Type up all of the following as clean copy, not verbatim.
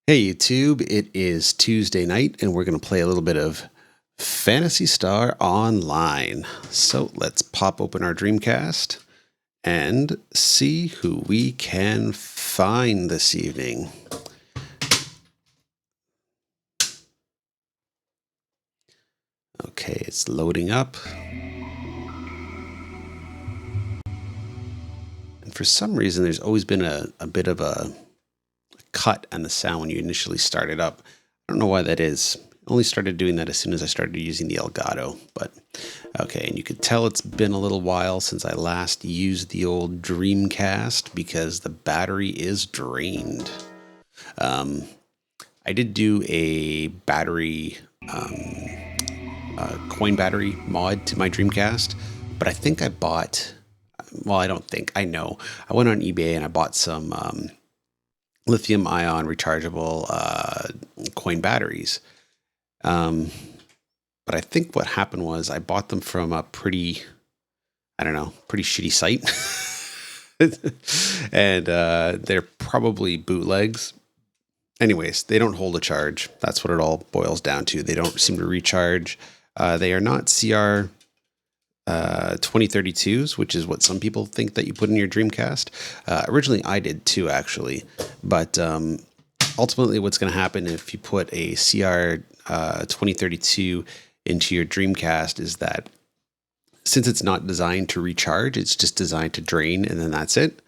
Hey YouTube, it is Tuesday night and we're going to play a little bit of Phantasy Star Online. So let's pop open our Dreamcast and see who we can find this evening. Okay, it's loading up. And for some reason, there's always been a bit of a cut on the sound when you initially start it up. I don't know why that is. I only started doing that as soon as I started using the Elgato, but okay. And you could tell it's been a little while since I last used the old Dreamcast because the battery is drained. I did do a battery, coin battery mod to my Dreamcast, but I think I bought, well, I don't think, I know. I went on eBay and I bought some lithium ion rechargeable coin batteries. But I think what happened was I bought them from a pretty shitty site. And they're probably bootlegs. Anyways, they don't hold a charge. That's what it all boils down to. They don't seem to recharge. They are not CR 2032s, which is what some people think that you put in your Dreamcast. Originally, I did too, actually. But ultimately, what's going to happen if you put a CR 2032 into your Dreamcast is that since it's not designed to recharge, it's just designed to drain, and then that's it.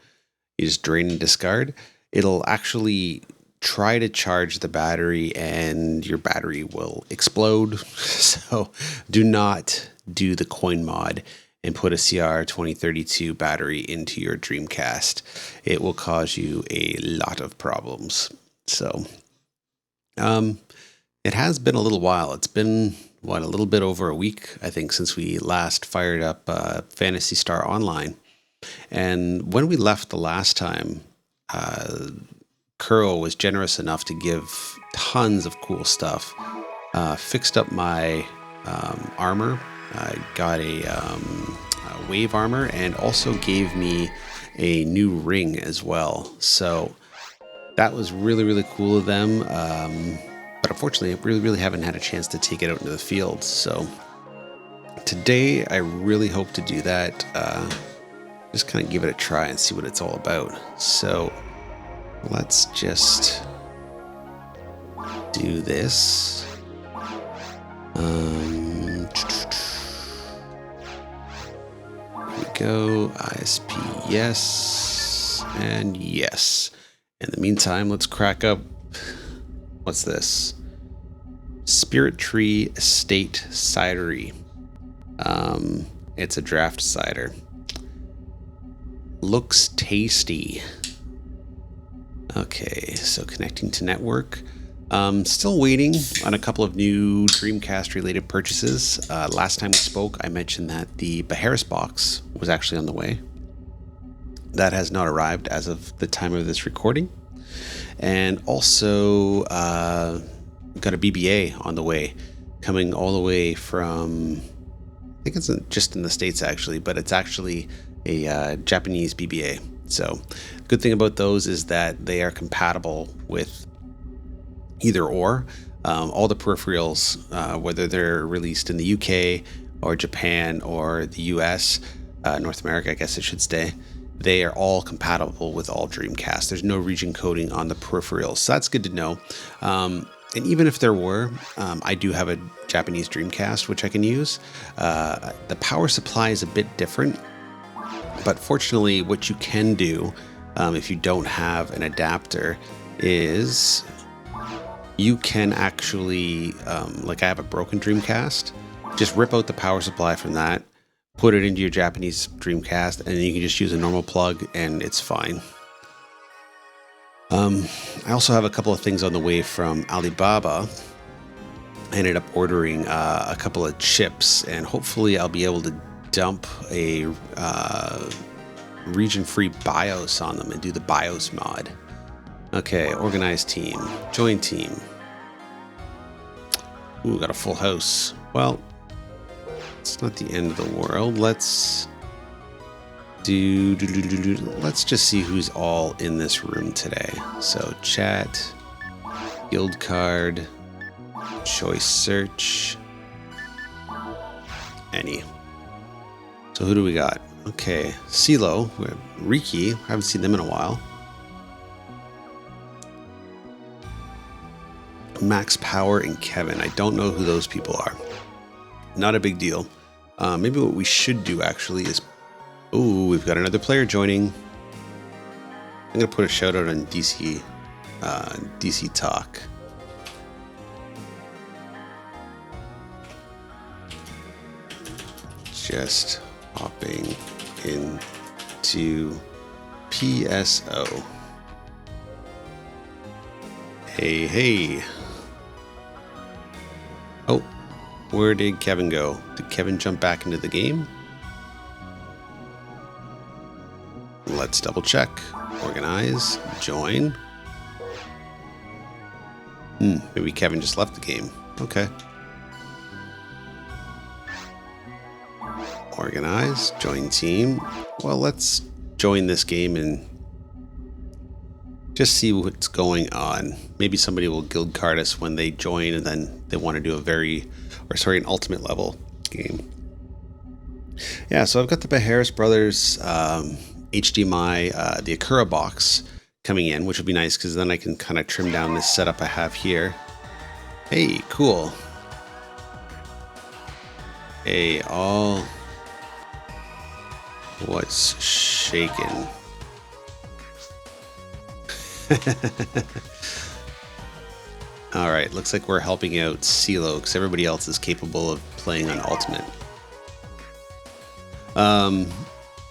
You just drain and discard. It'll actually try to charge the battery, and your battery will explode. So do not do the coin mod and put a CR 2032 battery into your Dreamcast. It will cause you a lot of problems. So it has been a little while. It's been a little bit over a week, I think, since we last fired up Phantasy Star Online. And when we left the last time, Kuro was generous enough to give tons of cool stuff. Fixed up my armor. I got a wave armor and also gave me a new ring as well. So that was really, really cool of them. But unfortunately, I really haven't had a chance to take it out into the field. So today, I really hope to do that. Just kind of give it a try and see what it's all about. So let's just do this. Here we go. ISP, yes, and yes. In the meantime, let's crack up. What's this? Spirit Tree Estate Cidery. It's a draft cider. Looks tasty. Okay, so connecting to network. Still waiting on a couple of new Dreamcast related purchases. Last time we spoke, I mentioned that the Baharis box was actually on the way. That has not arrived as of the time of this recording. And also got a BBA on the way, coming all the way from, I think it's just in the States actually, but it's actually a Japanese BBA. So good thing about those is that they are compatible with either or. All the peripherals, whether they're released in the UK or Japan or the US, North America, I guess I should say, they are all compatible with all Dreamcast. There's no region coding on the peripherals, so that's good to know. And even if there were, I do have a Japanese Dreamcast, which I can use. The power supply is a bit different, but fortunately, what you can do if you don't have an adapter is you can actually, like I have a broken Dreamcast, just rip out the power supply from that, put it into your Japanese Dreamcast, and then you can just use a normal plug and it's fine. I also have a couple of things on the way from Alibaba. I ended up ordering a couple of chips, and hopefully I'll be able to dump a region-free BIOS on them and do the BIOS mod. Okay, organize team, join team. Ooh, got a full house. Well, it's not the end of the world. Let's let's just see who's all in this room today. So chat, Guild card. Choice search. Any. So who do we got? Okay, CeeLo, Riki, haven't seen them in a while. Max Power and Kevin. I don't know who those people are. Not a big deal. Maybe what we should do actually is... Ooh, we've got another player joining. I'm going to put a shout out on DC Talk. Just hopping into PSO. Hey. Oh, where did Kevin go? Did Kevin jump back into the game? Let's double check. Organize. Join. Maybe Kevin just left the game. Okay. Organize. Join team. Well, let's join this game and just see what's going on. Maybe somebody will guild card us when they join and then they want to do an ultimate level game. Yeah, so I've got the Beharris Brothers HDMI, the Akura box coming in, which would be nice because then I can kind of trim down this setup I have here. Hey, cool. Hey, all... What's shaking? All right, looks like we're helping out CeeLo because everybody else is capable of playing on Ultimate.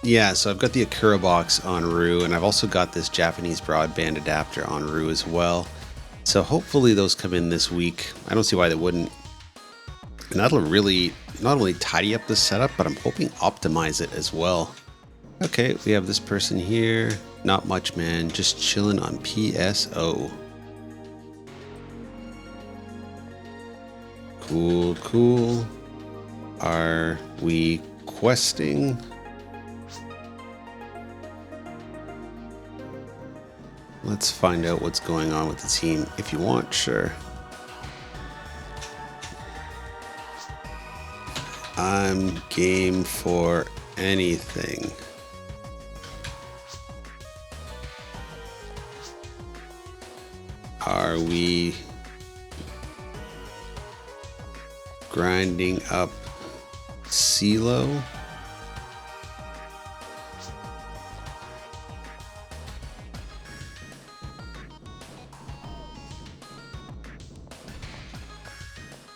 Yeah, so I've got the Akura box en route, and I've also got this Japanese broadband adapter en route as well. So hopefully those come in this week. I don't see why they wouldn't. And that'll really not only tidy up the setup, but I'm hoping optimize it as well. Okay, we have this person here. Not much, man. Just chilling on PSO. Cool. Are we questing? Let's find out what's going on with the team. If you want, sure. I'm game for anything. Are we grinding up CeeLo?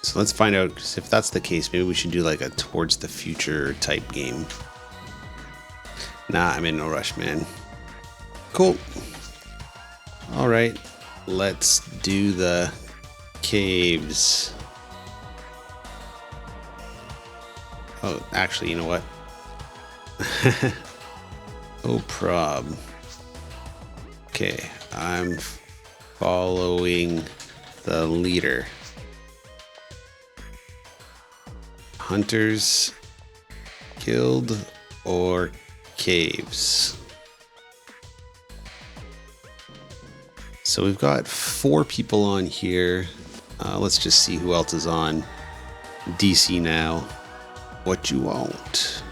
So let's find out, because if that's the case, maybe we should do like a Towards the Future type game. Nah, I'm in no rush, man. Cool. All right, let's do the caves. Oh, actually, you know what? Oh, prob. Okay, I'm following the leader. Hunters, Guild, or Caves. So we've got 4 people on here. Let's just see who else is on. DC Now. What you want?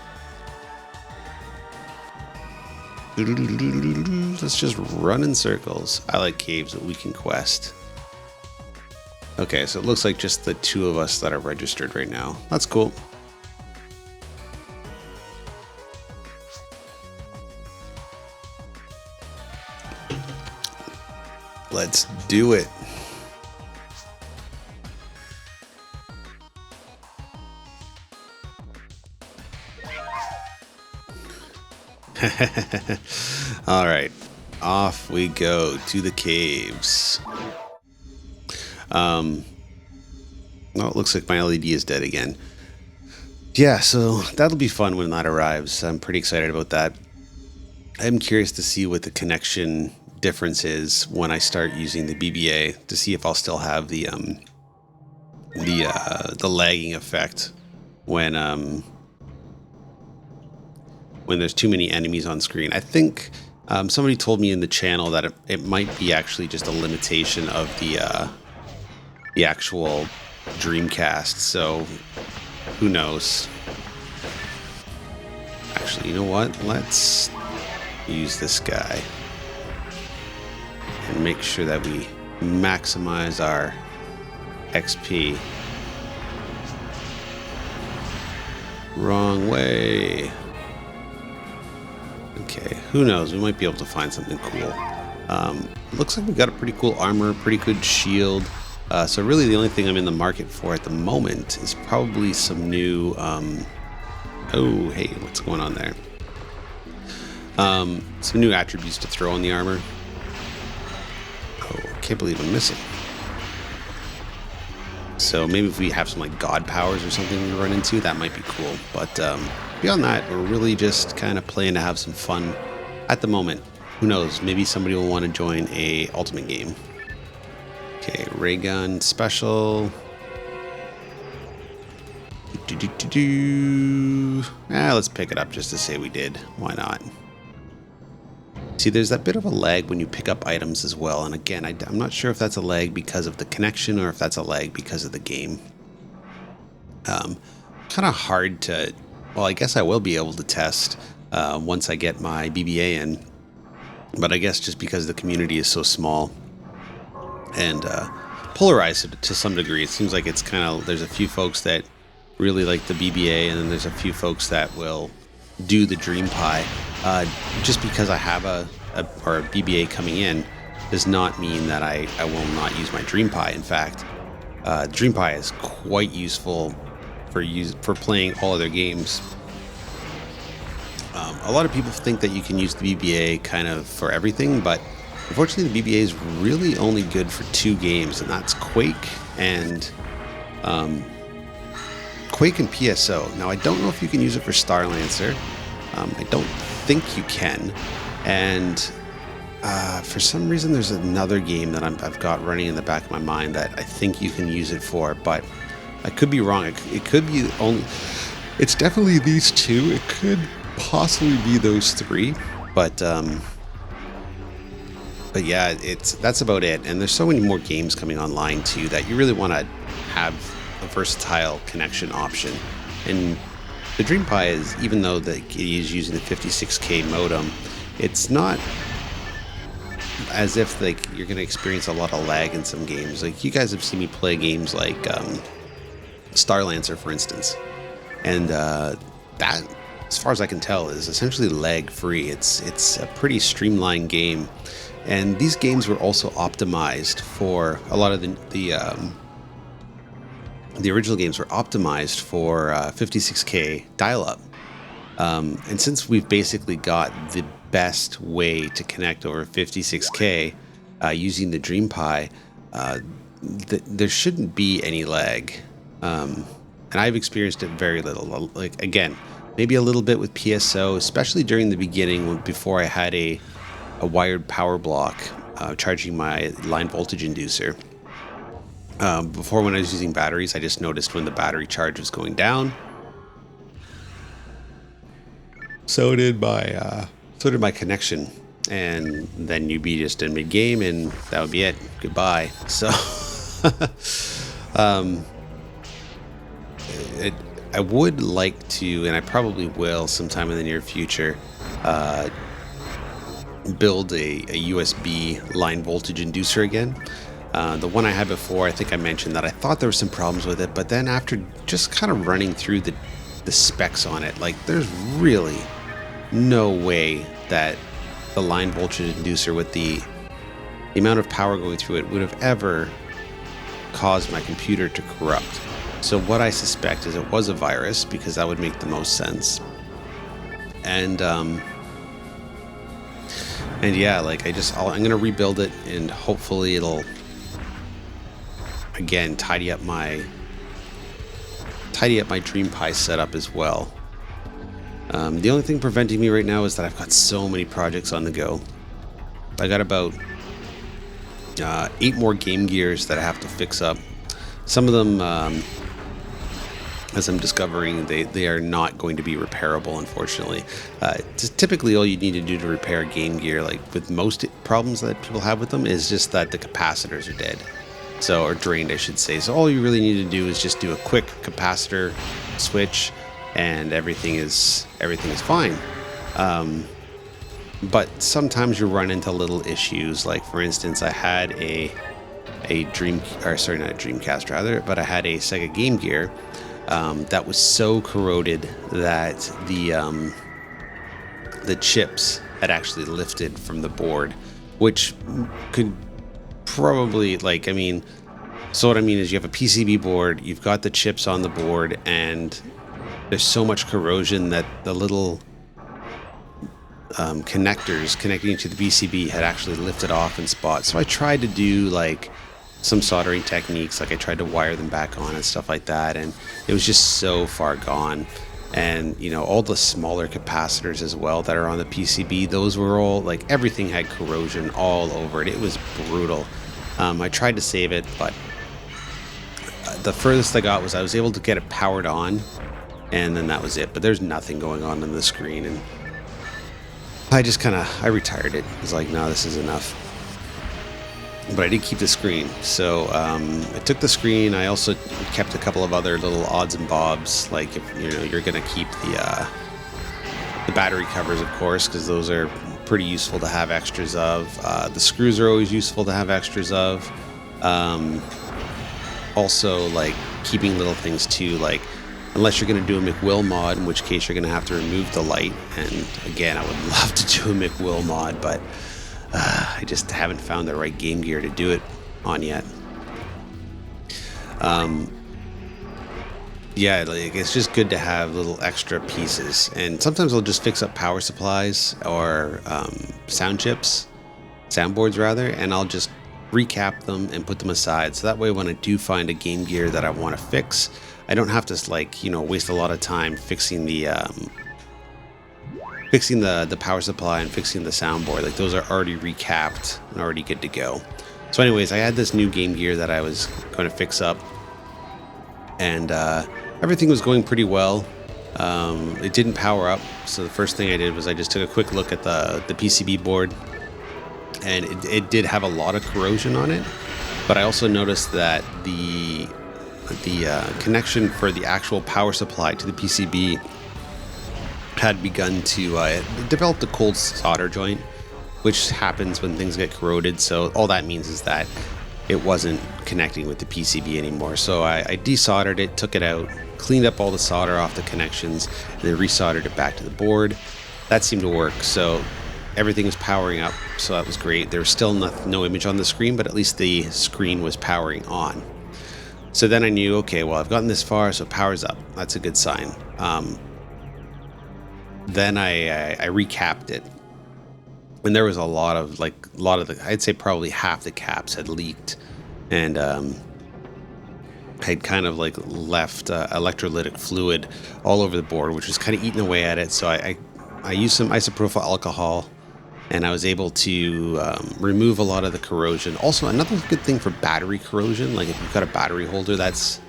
Let's just run in circles. I like caves that we can quest. Okay, so it looks like just the 2 of us that are registered right now. That's cool. Let's do it. All right, off we go to the caves. Well, it looks like my LED is dead again. Yeah, so that'll be fun when that arrives. I'm pretty excited about that. I'm curious to see what the connection difference is when I start using the BBA to see if I'll still have the lagging effect when there's too many enemies on screen. I think somebody told me in the channel that it might be actually just a limitation of the actual Dreamcast, so who knows. Actually, you know what? Let's use this guy and make sure that we maximize our XP. Wrong way. Okay, who knows? We might be able to find something cool. Looks like we got a pretty cool armor, pretty good shield. So really the only thing I'm in the market for at the moment is probably some new... oh, hey, what's going on there? Some new attributes to throw on the armor. Oh, I can't believe I'm missing. So maybe if we have some like god powers or something we run into, that might be cool. But beyond that, we're really just kind of playing to have some fun at the moment. Who knows? Maybe somebody will want to join a ultimate game. Okay, ray gun special. Let's pick it up just to say we did. Why not? See, there's that bit of a lag when you pick up items as well. And again, I'm not sure if that's a lag because of the connection or if that's a lag because of the game. Kind of hard to... Well, I guess I will be able to test once I get my BBA in. But I guess just because the community is so small and polarized to some degree, it seems like it's kind of... There's a few folks that really like the BBA, and then there's a few folks that will do the DreamPi. Just because I have a BBA coming in does not mean that I will not use my DreamPi. In fact, DreamPi is quite useful for playing all other games. A lot of people think that you can use the BBA kind of for everything, but unfortunately the BBA is really only good for two games, and that's Quake and PSO. Now I don't know if you can use it for Star Lancer. I don't think you can, and for some reason there's another game that I've got running in the back of my mind that I think you can use it for, but I could be wrong. It could be only... It's definitely these two. It could possibly be those three, but yeah, that's about it. And there's so many more games coming online too that you really want to have a versatile connection option. And the DreamPi is, even though it is using the 56K modem, it's not as if like you're going to experience a lot of lag in some games. Like you guys have seen me play games like Star Lancer, for instance, and that, as far as I can tell, is essentially lag free. It's a pretty streamlined game, and these games were also optimized for a lot of the original games were optimized for 56K dial-up. And since we've basically got the best way to connect over 56K using the DreamPi, there shouldn't be any lag. And I've experienced it very little. Like, again, maybe a little bit with PSO, especially during the beginning before I had a wired power block charging my line voltage inducer. Before, when I was using batteries, I just noticed when the battery charge was going down. So did my connection, and then you'd be just in mid-game, and that would be it. Goodbye. So, I would like to, and I probably will sometime in the near future, build a USB line voltage inducer again. The one I had before, I think I mentioned that I thought there were some problems with it, but then after just kind of running through the specs on it, like there's really no way that the line voltage inducer with the amount of power going through it would have ever caused my computer to corrupt. So what I suspect is it was a virus, because that would make the most sense. And yeah, like I'm gonna rebuild it, and hopefully it'll again tidy up my DreamPi setup as well. The only thing preventing me right now is that I've got so many projects on the go. I got about 8 more Game Gears that I have to fix up. Some of them, as I'm discovering, they are not going to be repairable, unfortunately. Typically, all you need to do to repair a Game Gear, like with most problems that people have with them, is just that the capacitors are dead. So, or drained, I should say. So all you really need to do is just do a quick capacitor switch, and everything is fine. But sometimes you run into little issues. Like, for instance, I had not a Dreamcast rather, but I had a Sega Game Gear that was so corroded that the chips had actually lifted from the board, which could probably, like, I mean, so what I mean is you have a PCB board, you've got the chips on the board, and there's so much corrosion that the little connectors connecting to the PCB had actually lifted off in spots. So I tried to do like some soldering techniques, like I tried to wire them back on and stuff like that, and it was just so far gone. And you know, all the smaller capacitors as well that are on the PCB, those were all like, everything had corrosion all over it. It was brutal. I tried to save it, but the furthest I got was I was able to get it powered on, and then that was it. But there's nothing going on the screen, and I just I retired it. I was like, no, this is enough. But I did keep the screen. So I took the screen. I also kept a couple of other little odds and bobs, like, if you know, you're gonna keep the battery covers, of course, because those are pretty useful to have extras of. The screws are always useful to have extras of. Also, like, keeping little things too, like, unless you're going to do a McWill mod, in which case you're going to have to remove the light. And again, I would love to do a McWill mod, but I just haven't found the right Game Gear to do it on yet. Yeah, like, it's just good to have little extra pieces. And sometimes I'll just fix up power supplies or sound chips, soundboards rather, and I'll just recap them and put them aside. So that way, when I do find a Game Gear that I want to fix, I don't have to, like, you know, waste a lot of time fixing the power supply and fixing the soundboard. Like, those are already recapped and already good to go. So anyways, I had this new Game Gear that I was going to fix up, and everything was going pretty well. It didn't power up, so the first thing I did was I just took a quick look at the PCB board, and it did have a lot of corrosion on it. But I also noticed that the connection for the actual power supply to the PCB had begun to develop a cold solder joint, which happens when things get corroded. So all that means is that it wasn't connecting with the PCB anymore. So I desoldered it, took it out, cleaned up all the solder off the connections, and then resoldered it back to the board. That seemed to work. So everything was powering up, so that was great. There was still no image on the screen, but at least the screen was powering on. So then I knew, okay, well, I've gotten this far, so power's up. That's a good sign. Then I recapped it, and there was a lot of the, I'd say probably half the caps had leaked, and had kind of like left electrolytic fluid all over the board, which was kind of eating away at it. So I used some isopropyl alcohol, and I was able to remove a lot of the corrosion. Also, another good thing for battery corrosion, like if you've got a battery holder that's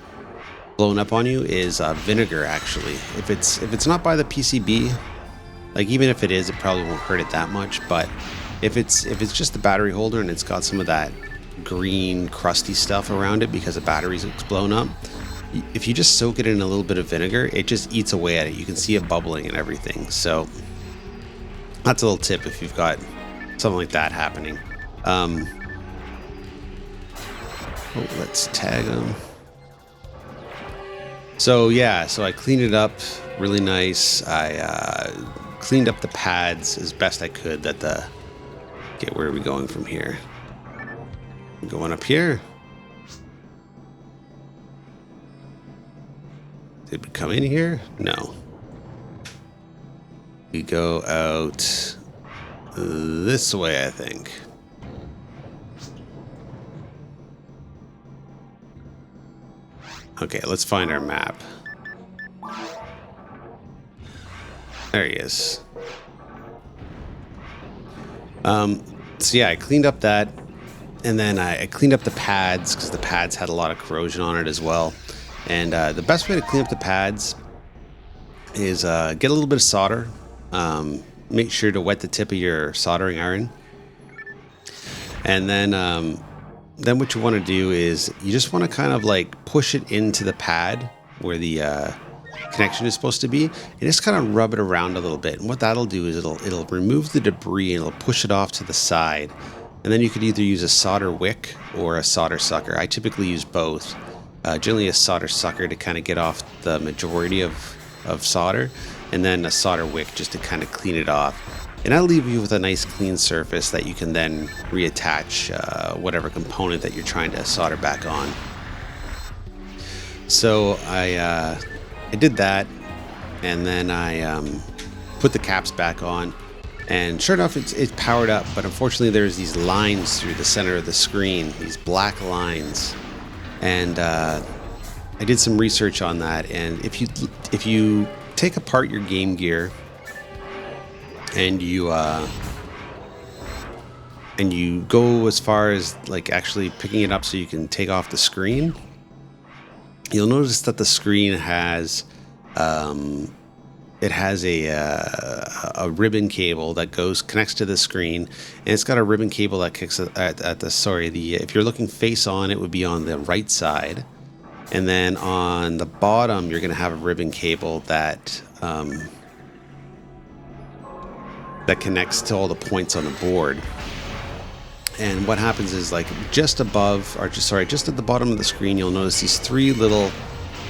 blown up on you, is vinegar. Actually, if it's not by the PCB, like, even if it is, it probably won't hurt it that much. But if it's just the battery holder and it's got some of that green crusty stuff around it because the battery's blown up, if you just soak it in a little bit of vinegar, it just eats away at it. You can see it bubbling and everything. So that's a little tip if you've got something like that happening. Let's tag them. So yeah, so I cleaned it up really nice. I cleaned up the pads as best I could. Okay, where are we going from here? We're going up here. Did we come in here? No. We go out this way, I think. Okay, let's find our map. There he is. So yeah, I cleaned up that, and then I cleaned up the pads because the pads had a lot of corrosion on it as well. And the best way to clean up the pads is get a little bit of solder. Make sure to wet the tip of your soldering iron, and then then what you want to do is you just want to kind of like push it into the pad where the connection is supposed to be, and just kind of rub it around a little bit. And what that'll do is it'll remove the debris and it'll push it off to the side. And then you could either use a solder wick or a solder sucker. I typically use both. Generally a solder sucker to kind of get off the majority of solder, and then a solder wick just to kind of clean it off. And that'll leave you with a nice clean surface that you can then reattach whatever component that you're trying to solder back on. So I did that, and then I put the caps back on, and sure enough, it's powered up. But unfortunately, there's these lines through the center of the screen, these black lines, and I did some research on that. And if you take apart your Game Gear and you go as far as like actually picking it up so you can take off the screen, you'll notice that the screen has it has a ribbon cable that connects to the screen, and it's got a ribbon cable that kicks at the if you're looking face on, it would be on the right side, and then on the bottom you're going to have a ribbon cable that connects to all the points on the board. And what happens is, like, just at the bottom of the screen, you'll notice these three little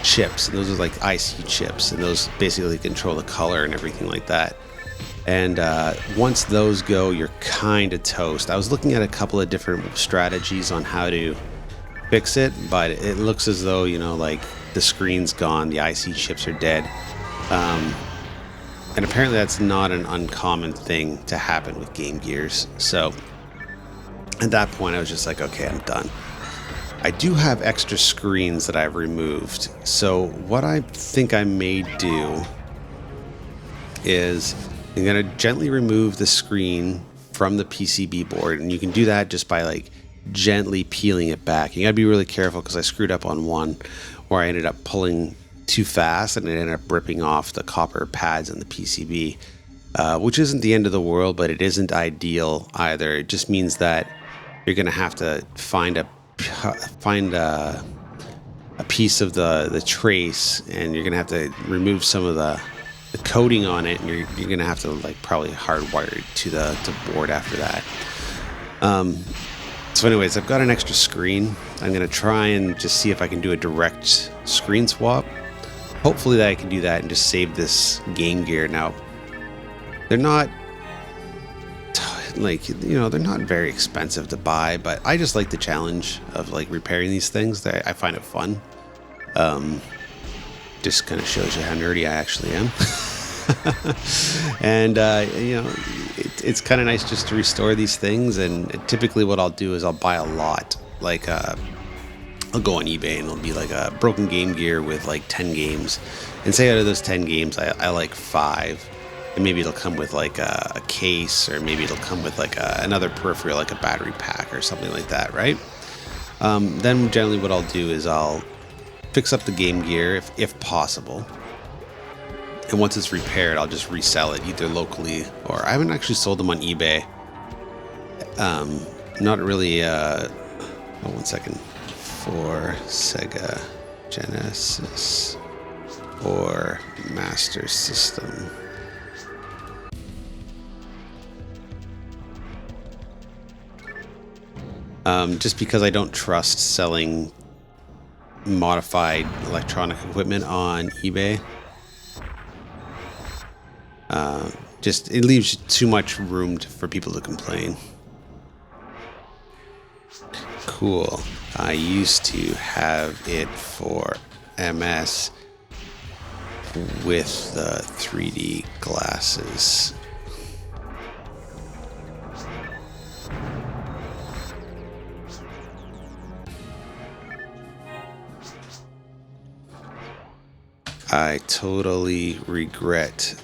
chips, and those are like IC chips, and those basically control the color and everything like that. And once those go, you're kind of toast. I was looking at a couple of different strategies on how to fix it, but it looks as though, like the screen's gone, the IC chips are dead. And apparently that's not an uncommon thing to happen with Game Gears. So at that point, I was just like, okay, I'm done. I do have extra screens that I've removed. So what I think I may do is I'm going to gently remove the screen from the PCB board. And you can do that just by like gently peeling it back. You got to be really careful, because I screwed up on one where I ended up pulling too fast and it ended up ripping off the copper pads in the PCB, which isn't the end of the world, but it isn't ideal either. It just means that you're going to have to find a piece of the trace, and you're going to have to remove some of the coating on it, and you're going to have to like probably hardwire it to the board after that. So anyways, I've got an extra screen. I'm going to try and just see if I can do a direct screen swap. Hopefully that I can do that and just save this Game Gear. Now, they're not they're not very expensive to buy, but I just like the challenge of like repairing these things. I find it fun. Just kind of shows you how nerdy I actually am. And it's kind of nice just to restore these things. And typically what I'll do is I'll buy a lot. Like I'll go on eBay and it'll be like a broken Game Gear with like 10 games, and say out of those 10 games I like 5, and maybe it'll come with like a case, or maybe it'll come with like another peripheral, like a battery pack or something like that, right? Then generally what I'll do is I'll fix up the Game Gear if possible, and once it's repaired, I'll just resell it either locally, or I haven't actually sold them on eBay. Not really. One second. For Sega Genesis or Master System. Just because I don't trust selling modified electronic equipment on eBay. It leaves too much room for people to complain. Cool. I used to have it for MS with the 3D glasses. I totally regret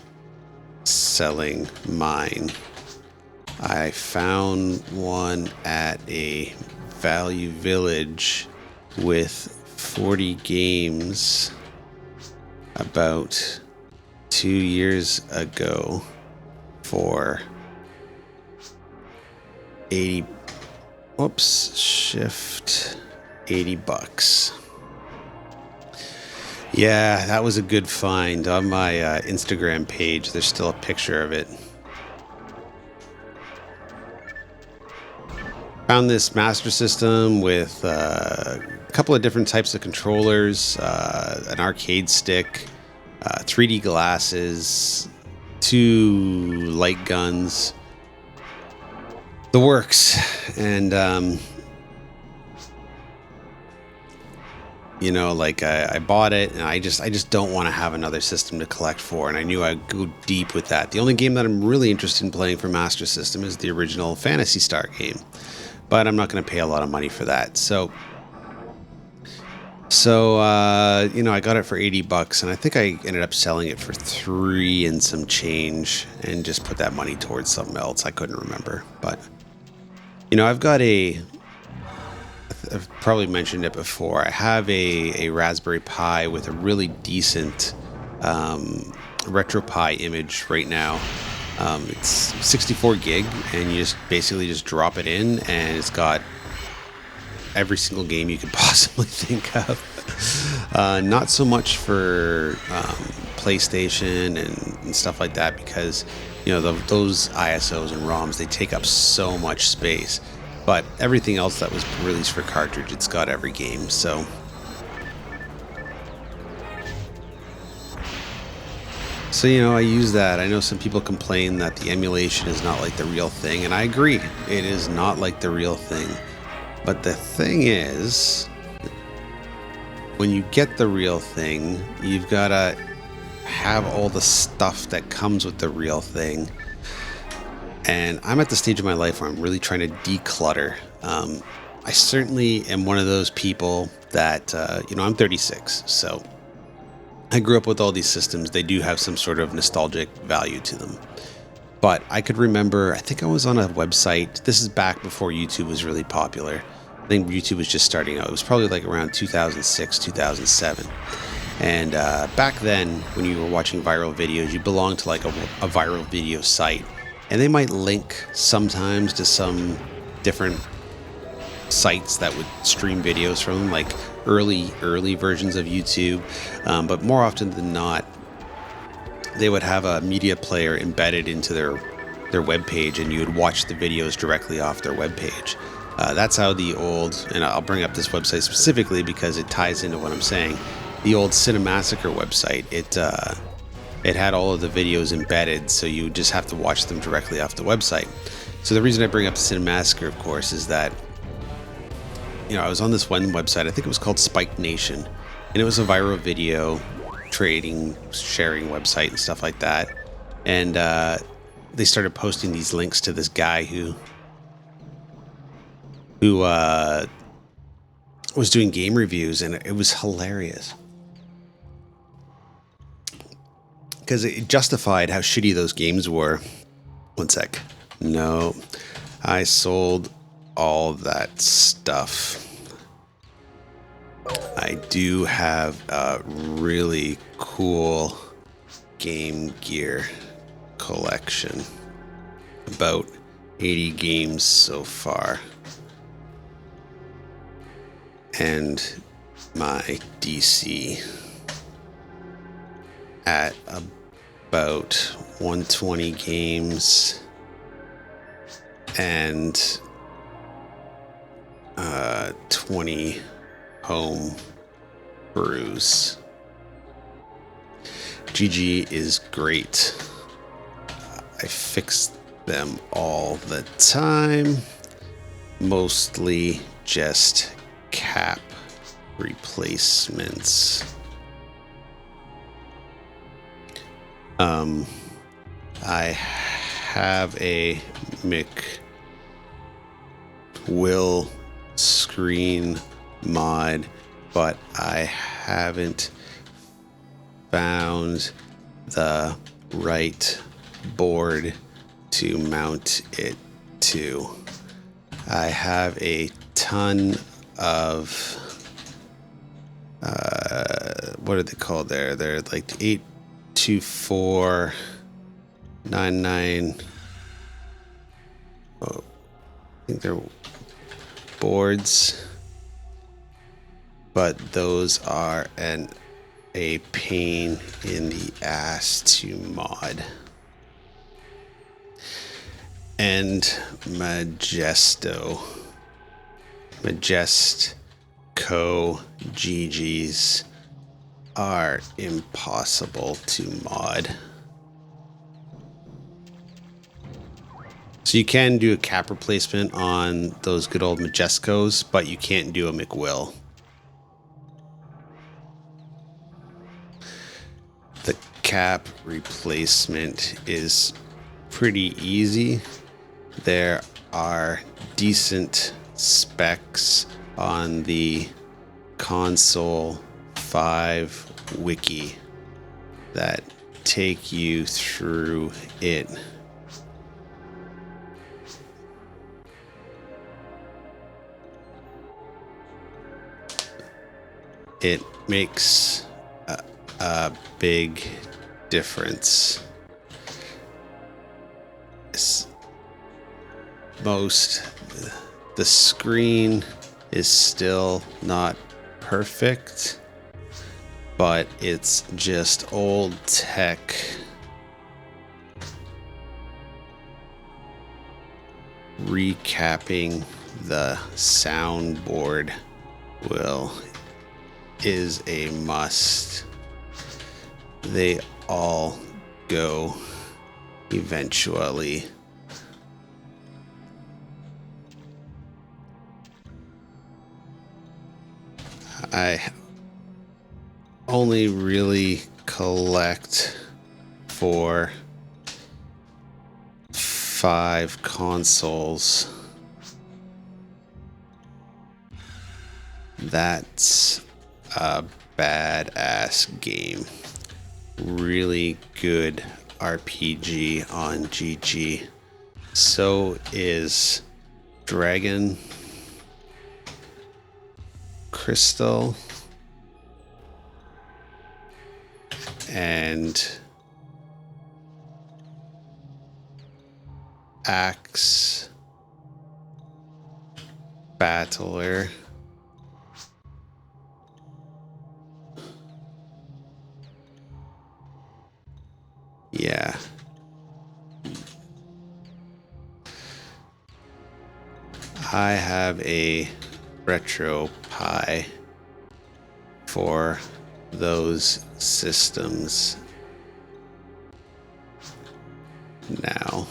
selling mine. I found one at a Value Village with 40 games about 2 years ago for 80 Whoops, shift, $80. Yeah, that was a good find. On my Instagram page, there's still a picture of it. Found this Master System with a couple of different types of controllers, an arcade stick, 3D glasses, 2 light guns, the works. And you know, like I bought it, and I just don't want to have another system to collect for, and I knew I'd go deep with that. The only game that I'm really interested in playing for Master System is the original Phantasy Star game, but I'm not going to pay a lot of money for that. So you know, I got it for $80, and I think I ended up selling it for $3 and some change, and just put that money towards something else. I couldn't remember, but you know, I've probably mentioned it before. I have a Raspberry Pi with a really decent RetroPie image right now. It's 64 gig, and you just basically just drop it in, and it's got every single game you could possibly think of. Not so much for PlayStation and stuff like that, because you know those ISOs and ROMs, they take up so much space. But everything else that was released for cartridge, it's got every game. So you know, I use that. I know some people complain that the emulation is not like the real thing, and I agree. It is not like the real thing. But the thing is, when you get the real thing, you've got to have all the stuff that comes with the real thing. And I'm at the stage of my life where I'm really trying to declutter. I certainly am one of those people that, you know, I'm 36, so I grew up with all these systems. They do have some sort of nostalgic value to them. But I could remember, I think I was on a website. This is back before YouTube was really popular. I think YouTube was just starting out. It was probably like around 2006, 2007. And back then, when you were watching viral videos, you belonged to like a viral video site. And they might link sometimes to some different sites that would stream videos from, like early versions of YouTube. But more often than not, they would have a media player embedded into their web page, and you would watch the videos directly off their web page. That's how the old, and I'll bring up this website specifically because it ties into what I'm saying, the old Cinemassacre website, it had all of the videos embedded, so you just have to watch them directly off the website. So the reason I bring up Cinemassacre, of course, is that, you know, I was on this one website, I think it was called Spike Nation, and it was a viral video trading, sharing website and stuff like that. And they started posting these links to this guy who was doing game reviews, and it was hilarious. Because it justified how shitty those games were. One sec. No, I sold all that stuff. I do have a really cool Game Gear collection. About 80 games so far. And my DC at about 120 games and 20 home brews. GG is great. I fix them all the time. Mostly just cap replacements. I have a Will screen mod, but I haven't found the right board to mount it to. I have a ton of what are they called there? They're like 82499. Oh, I think they're boards, but those are a pain in the ass to mod. And Majesto GGs are impossible to mod. So you can do a cap replacement on those good old Majescos, but you can't do a McWill. The cap replacement is pretty easy. There are decent specs on the Console 5 wiki that take you through it. It makes a big difference. The screen is still not perfect, but it's just old tech. Recapping the soundboard is a must. They all go eventually. I only really collect for 5 consoles. That's a badass game. Really good RPG on GG. So is Dragon Crystal and Axe Battler. Yeah. I have a RetroPi for those systems now.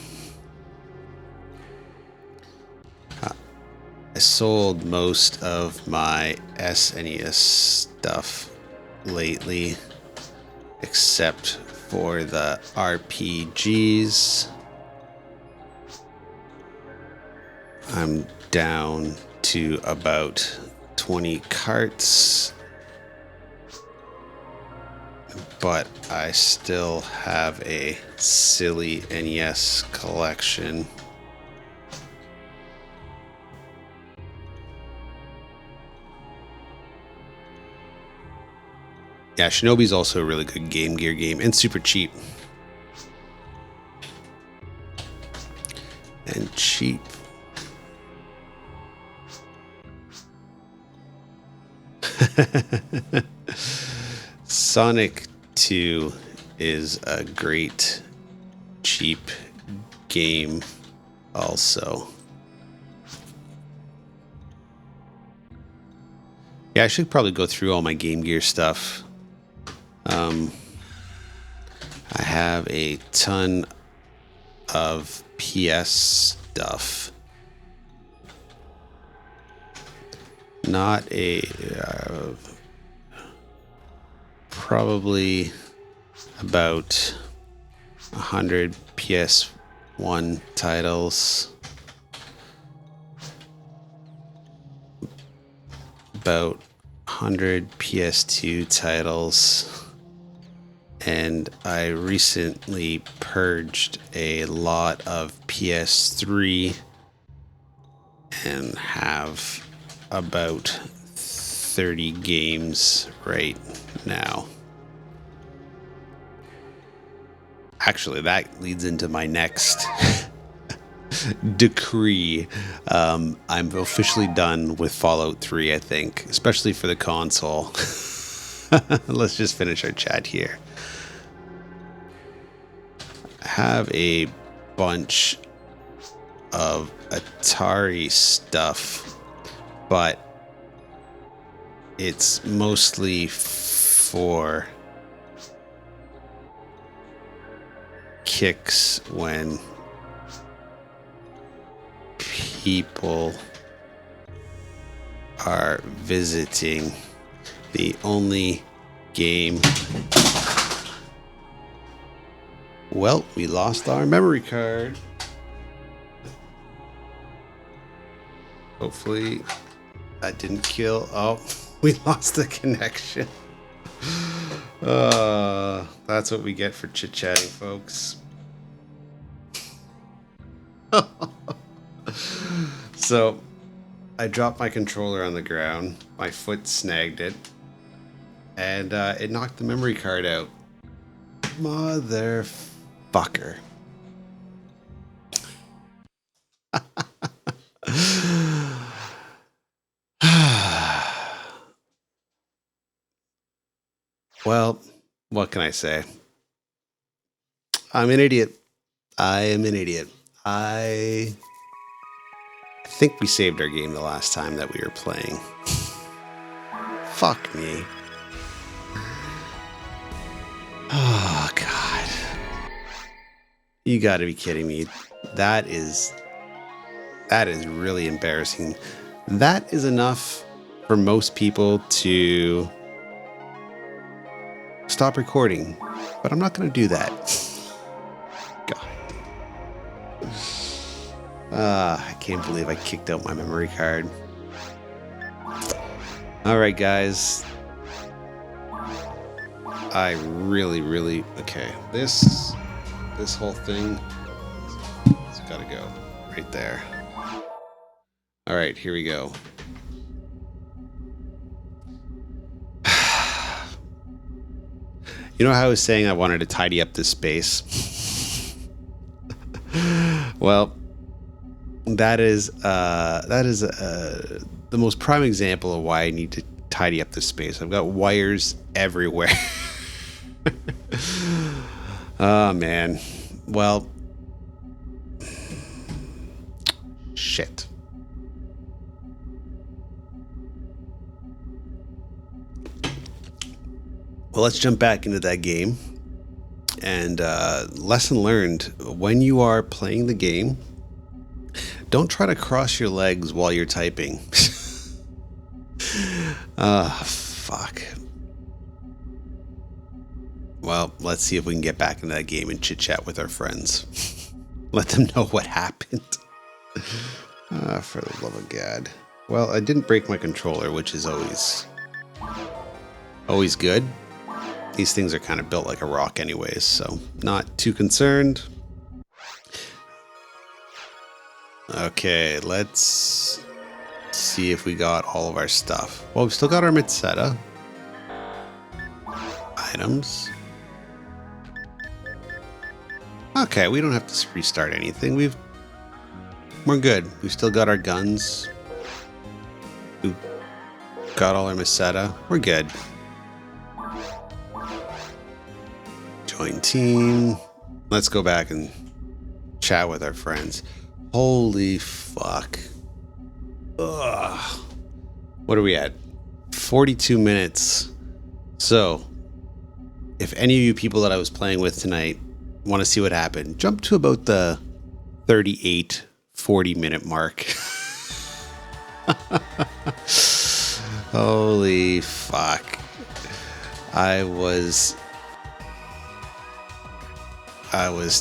I sold most of my SNES stuff lately, except for the RPGs. I'm down to about 20 carts, but I still have a silly NES collection. Yeah, Shinobi's also a really good Game Gear game and super cheap. And cheap. Sonic 2 is a great cheap game also. Yeah, I should probably go through all my Game Gear stuff. I have a ton of PS stuff. Not a probably about 100 PS1 titles, about 100 PS2 titles, and I recently purged a lot of PS3 and have about 30 games right now. Actually, that leads into my next decree. I'm officially done with Fallout 3, I think, especially for the console. Let's just finish our chat here. I have a bunch of Atari stuff, but it's mostly for kicks when people are visiting. The only game... Well, we lost our memory card. Hopefully that didn't kill... Oh, we lost the connection. That's what we get for chit-chatting, folks. So, I dropped my controller on the ground. My foot snagged it. And it knocked the memory card out. Motherfucker. Well, what can I say? I'm an idiot. I am an idiot. I think we saved our game the last time that we were playing. Fuck me. Oh, God. You gotta be kidding me. That is really embarrassing. That is enough for most people to stop recording, but I'm not going to do that. God. I can't believe I kicked out my memory card. All right, guys. I really... Okay, this whole thing has got to go right there. All right, here we go. You know how I was saying I wanted to tidy up this space? Well, that is the most prime example of why I need to tidy up this space. I've got wires everywhere. Oh, man. Well, shit. Well, let's jump back into that game. And lesson learned, when you are playing the game, don't try to cross your legs while you're typing. Fuck. Well, let's see if we can get back into that game and chit-chat with our friends. Let them know what happened. For the love of God. Well, I didn't break my controller, which is always good. These things are kind of built like a rock anyways, so not too concerned. Okay, let's see if we got all of our stuff. Well, we've still got our Mitseta. Items. Okay, we don't have to restart anything. We're good. We've still got our guns. We've got all our Mitseta. We're good. Join team. Let's go back and chat with our friends. Holy fuck. Ugh. What are we at? 42 minutes. So, if any of you people that I was playing with tonight want to see what happened, jump to about the 38, 40 minute mark. Holy fuck. I was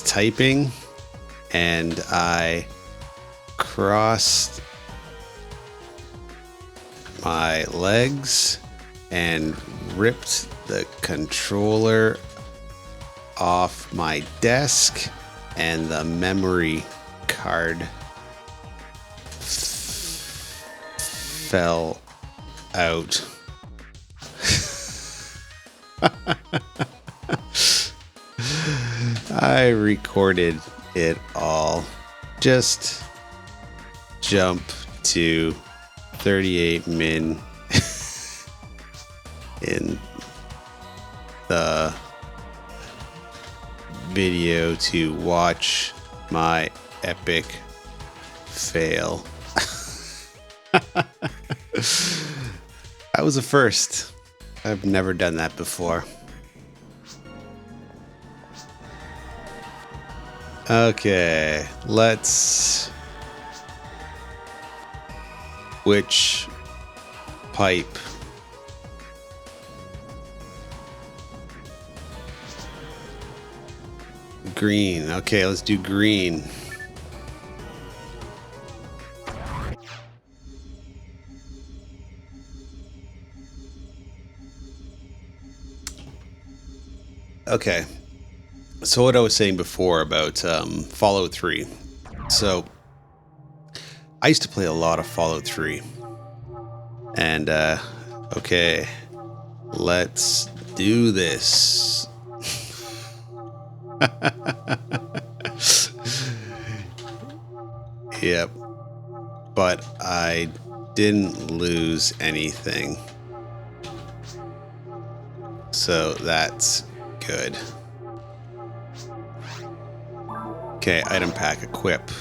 typing and I crossed my legs and ripped the controller off my desk and the memory card fell out. I recorded it all just jump to 38 min in the video to watch my epic fail. That was a first. I've never done that before. Okay, let's... Which pipe? Green. Okay, let's do green. Okay, so what I was saying before about Fallout 3. So, I used to play a lot of Fallout 3. And, okay, let's do this. Yep, but I didn't lose anything. So, that's good. Okay, item pack, equip.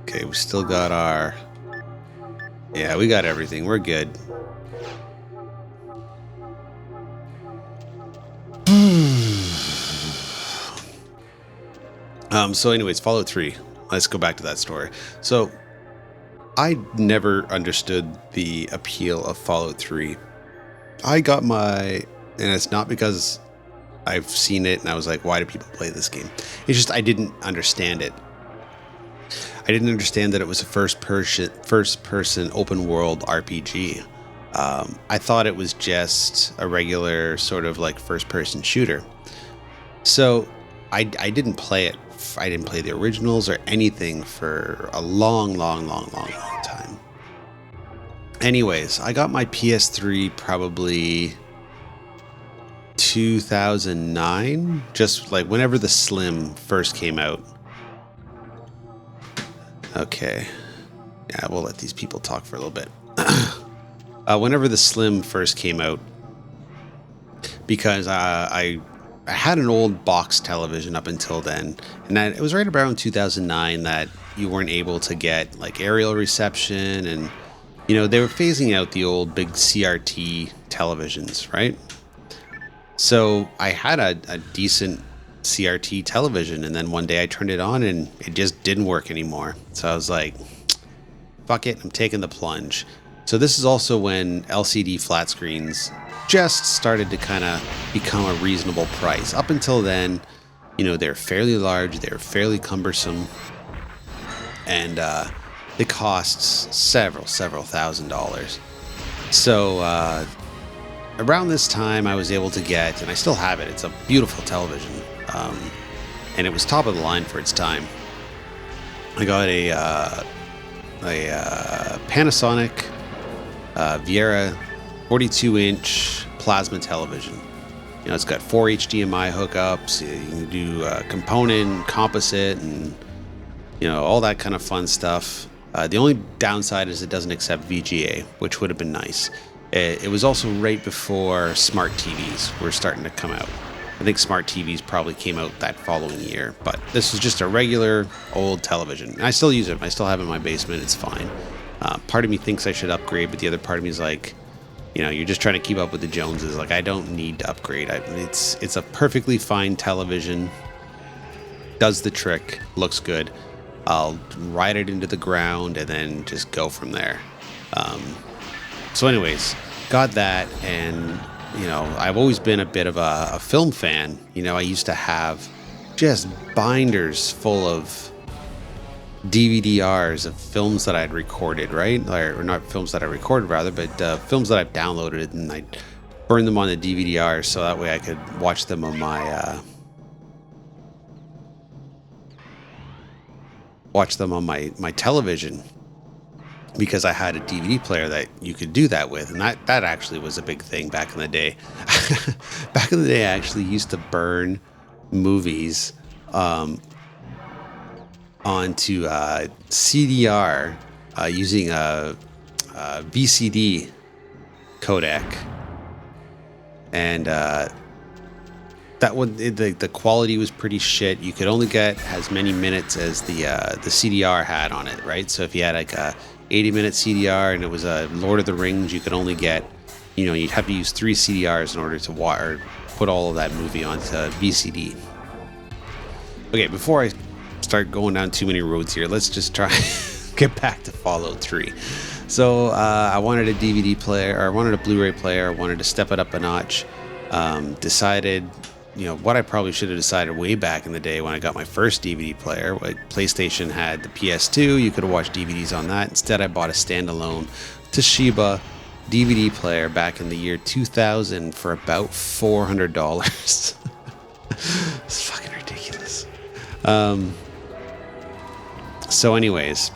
Okay, we still got our... Yeah, we got everything. We're good. So anyways, Fallout 3. Let's go back to that story. So, I never understood the appeal of Fallout 3. I got my... And it's not because I've seen it and I was like, why do people play this game? It's just I didn't understand it. I didn't understand that it was a first-person open-world RPG. I thought it was just a regular sort of like first-person shooter. So I didn't play it. I didn't play the originals or anything for a long time. Anyways, I got my PS3 probably 2009, just like whenever the Slim first came out. Okay, yeah, we'll let these people talk for a little bit. Whenever the Slim first came out, because I had an old box television up until then, and it was right around 2009 that you weren't able to get like aerial reception, and you know they were phasing out the old big CRT televisions, right? So I had a decent CRT television, and then one day I turned it on and it just didn't work anymore. So I was like, fuck it, I'm taking the plunge. So this is also when LCD flat screens just started to kind of become a reasonable price. Up until then, you know, they're fairly large, they're fairly cumbersome, and they cost several $1,000s. So around this time I was able to get, and I still have it, it's a beautiful television, and it was top of the line for its time. I got a Panasonic Viera 42-inch plasma television. You know, it's got 4 HDMI hookups. You can do component, composite, and you know, all that kind of fun stuff. The only downside is it doesn't accept VGA, which would have been nice. It was also right before smart TVs were starting to come out. I think smart TVs probably came out that following year, but this was just a regular old television. And I still use it. I still have it in my basement. It's fine. Part of me thinks I should upgrade, but the other part of me is like, you know, you're just trying to keep up with the Joneses. Like, I don't need to upgrade. It's a perfectly fine television. Does the trick. Looks good. I'll ride it into the ground and then just go from there. So anyways, got that, and you know, I've always been a bit of a film fan. You know, I used to have just binders full of DVDRs of films that I'd recorded, right? Or not films that I recorded, rather, but films that I've downloaded, and I'd burn them on the DVDRs so that way I could watch them on my my television, because I had a DVD player that you could do that with, and that actually was a big thing back in the day. Back in the day, I actually used to burn movies onto CDR using a VCD codec, and that one, the quality was pretty shit. You could only get as many minutes as the CDR had on it, right? So if you had like a 80-minute CDR and it was a Lord of the Rings, you could only get, you'd have to use 3 CDRs in order to put all of that movie onto VCD. Okay, before I start going down too many roads here, let's just try get back to Fallout 3. So I wanted a DVD player, or I wanted a Blu-ray player. I wanted to step it up a notch. Decided, what I probably should have decided way back in the day when I got my first DVD player. Like, PlayStation had the PS2, you could have watched DVDs on that. Instead, I bought a standalone Toshiba DVD player back in the year 2000 for about $400. It's fucking ridiculous. So anyways,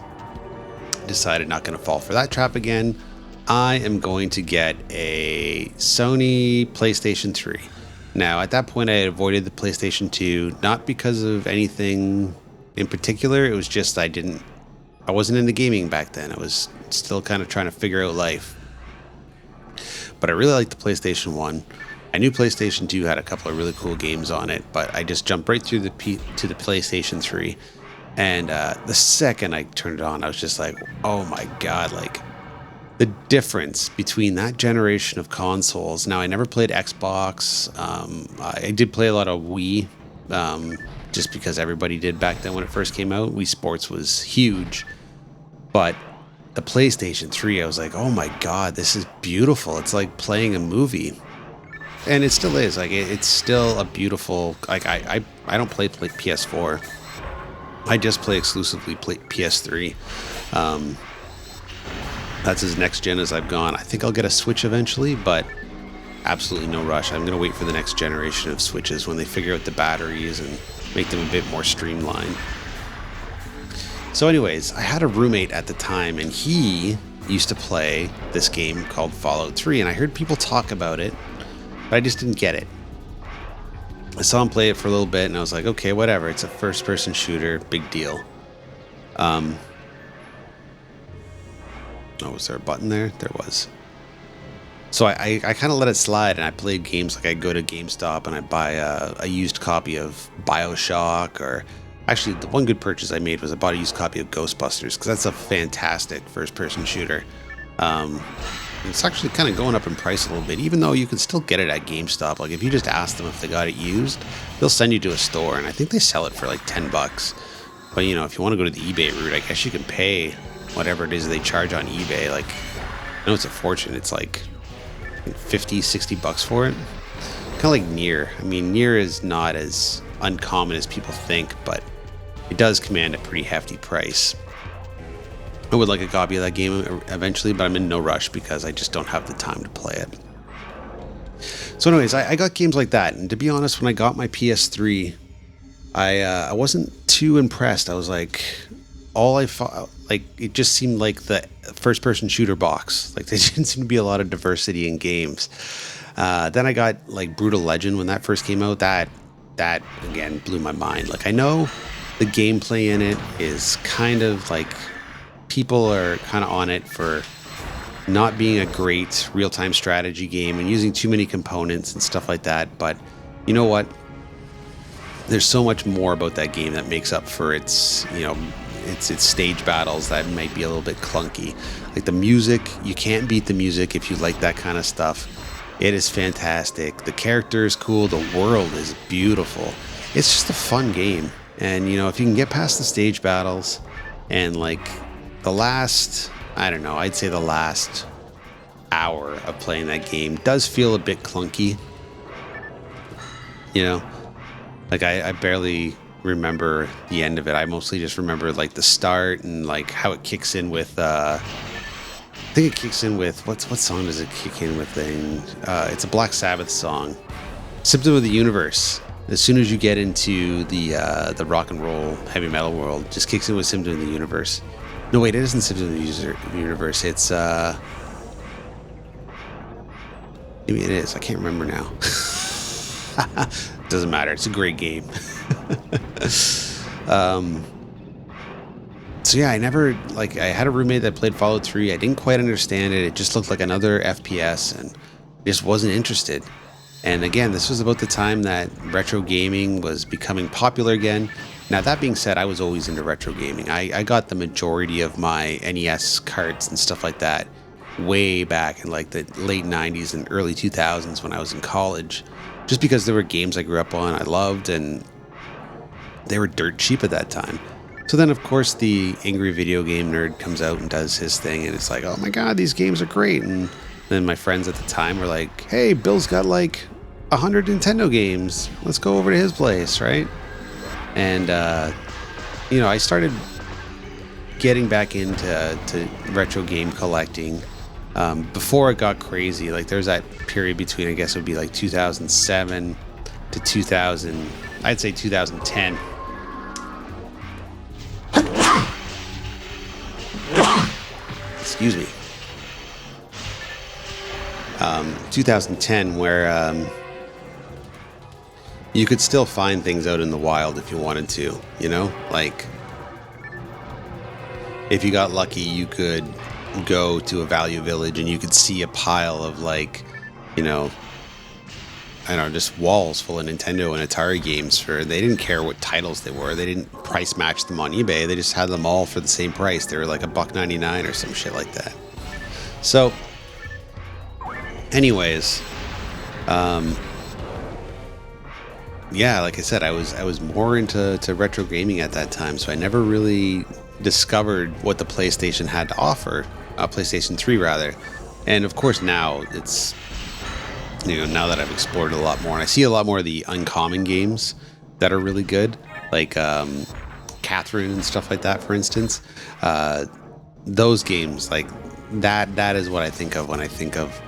decided not going to fall for that trap again. I am going to get a Sony PlayStation 3. Now, at that point, I had avoided the PlayStation 2, not because of anything in particular. It was just I wasn't into gaming back then. I was still kind of trying to figure out life. But I really liked the PlayStation 1. I knew PlayStation 2 had a couple of really cool games on it, but I just jumped right through to the PlayStation 3. And the second I turned it on, I was just like, oh my God, like, the difference between that generation of consoles. Now, I never played Xbox. I did play a lot of Wii, just because everybody did back then when it first came out. Wii Sports was huge. But the PlayStation 3, I was like, oh my God, this is beautiful. It's like playing a movie. And it still is. Like, it's still a beautiful... Like, I don't play PS4. I just play exclusively PS3. That's as next gen as I've gone. I think I'll get a Switch eventually, but absolutely no rush. I'm going to wait for the next generation of Switches when they figure out the batteries and make them a bit more streamlined. So anyways, I had a roommate at the time, and he used to play this game called Fallout 3, and I heard people talk about it, but I just didn't get it. I saw him play it for a little bit, and I was like, okay, whatever. It's a first-person shooter. Big deal. Oh, was there a button there? There was. So I kind of let it slide, and I played games like I go to GameStop and I buy a used copy of BioShock, or actually the one good purchase I made was I bought a used copy of Ghostbusters, because that's a fantastic first-person shooter. It's actually kind of going up in price a little bit, even though you can still get it at GameStop. Like, if you just ask them if they got it used, they'll send you to a store, and I think they sell it for like $10. But, if you want to go to the eBay route, I guess you can pay whatever it is they charge on eBay. Like, I know it's a fortune. It's like $50-$60 for it. Kind of like Nier. I mean, Nier is not as uncommon as people think, but it does command a pretty hefty price. I would like a copy of that game eventually, but I'm in no rush because I just don't have the time to play it. So anyways, I got games like that, and to be honest, when I got my PS3, I wasn't too impressed. I was like, it just seemed like the first-person shooter box. Like, there didn't seem to be a lot of diversity in games. Then I got like Brutal Legend when that first came out. That again blew my mind. Like, I know the gameplay in it is kind of like, people are kind of on it for not being a great real-time strategy game and using too many components and stuff like that. But you know what? There's so much more about that game that makes up for its stage battles that might be a little bit clunky. Like, the music, you can't beat the music if you like that kind of stuff. It is fantastic. The character is cool. The world is beautiful. It's just a fun game. And, if you can get past the stage battles and, like, the last hour of playing that game does feel a bit clunky. Like, I barely remember the end of it. I mostly just remember like the start and like how it kicks in with I think it kicks in with what song does it kick in with? It's a Black Sabbath song, Symptom of the Universe. As soon as you get into the rock and roll heavy metal world, just kicks in with Symptom of the Universe. No, wait, it isn't Symptom of the Universe. It's maybe it is. I can't remember now. Doesn't matter. It's a great game. So yeah, I never, like, I had a roommate that played Fallout 3. I didn't quite understand it. It just looked like another FPS and just wasn't interested. And again, this was about the time that retro gaming was becoming popular again. Now, that being said, I was always into retro gaming. I got the majority of my NES carts and stuff like that way back in like the late 90s and early 2000s when I was in college, just because there were games I grew up on, I loved, and they were dirt cheap at that time. So then, of course, the angry video game nerd comes out and does his thing, and it's like, oh my god, these games are great. And then my friends at the time were like, hey, Bill's got like 100 Nintendo games. Let's go over to his place, right? And, you know, I started getting back into retro game collecting before it got crazy. Like, there's that period between, I guess it would be like 2007 to 2000, I'd say 2010. Excuse me. 2010, where you could still find things out in the wild if you wanted to, you know? Like, if you got lucky, you could go to a Value Village and you could see a pile of, like, you know, I don't know, just walls full of Nintendo and Atari games. They didn't care what titles they were. They didn't price match them on eBay. They just had them all for the same price. They were like $1.99 or some shit like that. So, anyways, yeah, like I said, I was more into retro gaming at that time, so I never really discovered what the PlayStation had to offer, PlayStation 3 rather. And of course now it's, you know, now that I've explored it a lot more, and I see a lot more of the uncommon games that are really good, like Catherine and stuff like that, for instance. Those games, like that is what I think of when I think of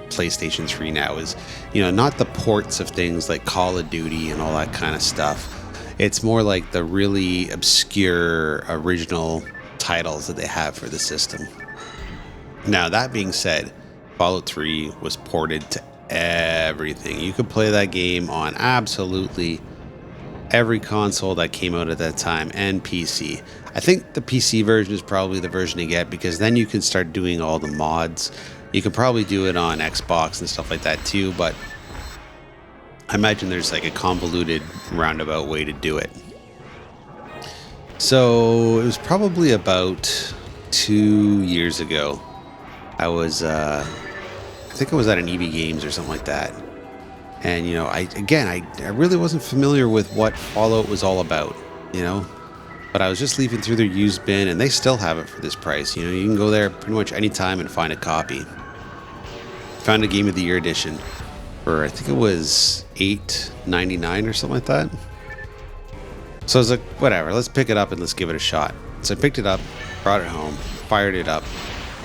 PlayStation 3 now, is, you know, not the ports of things like Call of Duty and all that kind of stuff. It's more like the really obscure original titles that they have for the system. Now, that being said, Fallout 3 was ported to everything. You could play that game on absolutely every console that came out at that time, and PC. I think the PC version is probably the version to get, because then you can start doing all the mods. You can probably do it on Xbox and stuff like that too, but I imagine there's like a convoluted roundabout way to do it. So it was probably about 2 years ago. I think I was at an EB Games or something like that. And, you know, I really wasn't familiar with what Fallout was all about, you know, but I was just leafing through their used bin, and they still have it for this price. You know, you can go there pretty much any time and find a copy. Found a Game of the Year edition for, I think it was $8.99 or something like that. So I was like, whatever, let's pick it up and let's give it a shot. So I picked it up, brought it home, fired it up,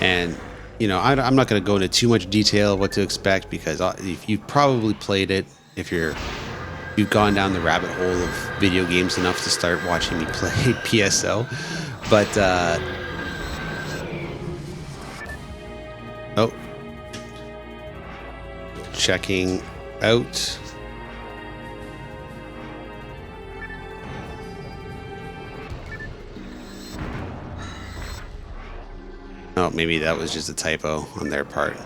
and, you know, I'm not going to go into too much detail of what to expect, because if you've probably played it, if you've gone down the rabbit hole of video games enough to start watching me play PSO. But oh, checking out. Oh, maybe that was just a typo on their part.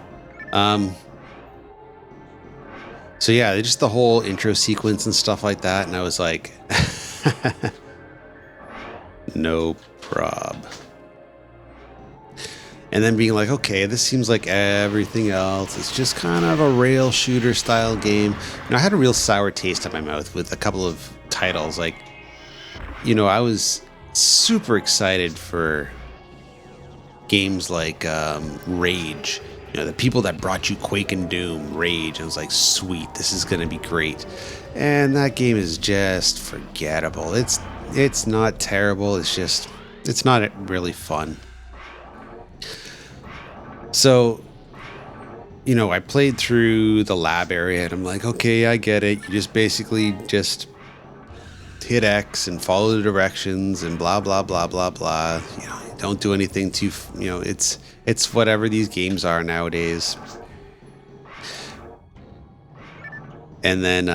So yeah, just the whole intro sequence and stuff like that, and I was like, no prob. And then being like, okay, this seems like everything else. It's just kind of a rail shooter style game. You know, I had a real sour taste in my mouth with a couple of titles. Like, you know, I was super excited for games like Rage. You know, the people that brought you Quake and Doom, Rage. I was like, sweet, this is going to be great. And that game is just forgettable. It's not terrible. It's not really fun. So, you know, I played through the lab area, and I'm like, okay, I get it. You just basically just hit X and follow the directions and blah, blah, blah, blah, blah. You know, don't do anything too, you know, it's whatever these games are nowadays. And then,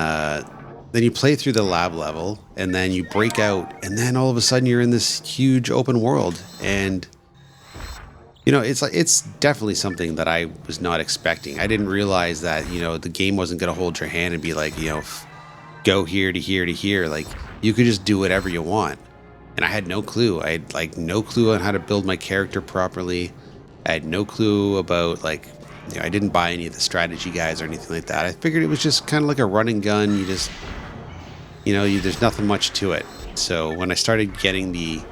then you play through the lab level, and then you break out, and then all of a sudden you're in this huge open world. And you know, it's definitely something that I was not expecting. I didn't realize that, you know, the game wasn't going to hold your hand and be like, you know, go here to here to here. Like, you could just do whatever you want. And I had no clue. I had like no clue on how to build my character properly. I had no clue about, like, you know, I didn't buy any of the strategy guides or anything like that. I figured it was just kind of like a run and gun. You just, you know, there's nothing much to it. So when I started getting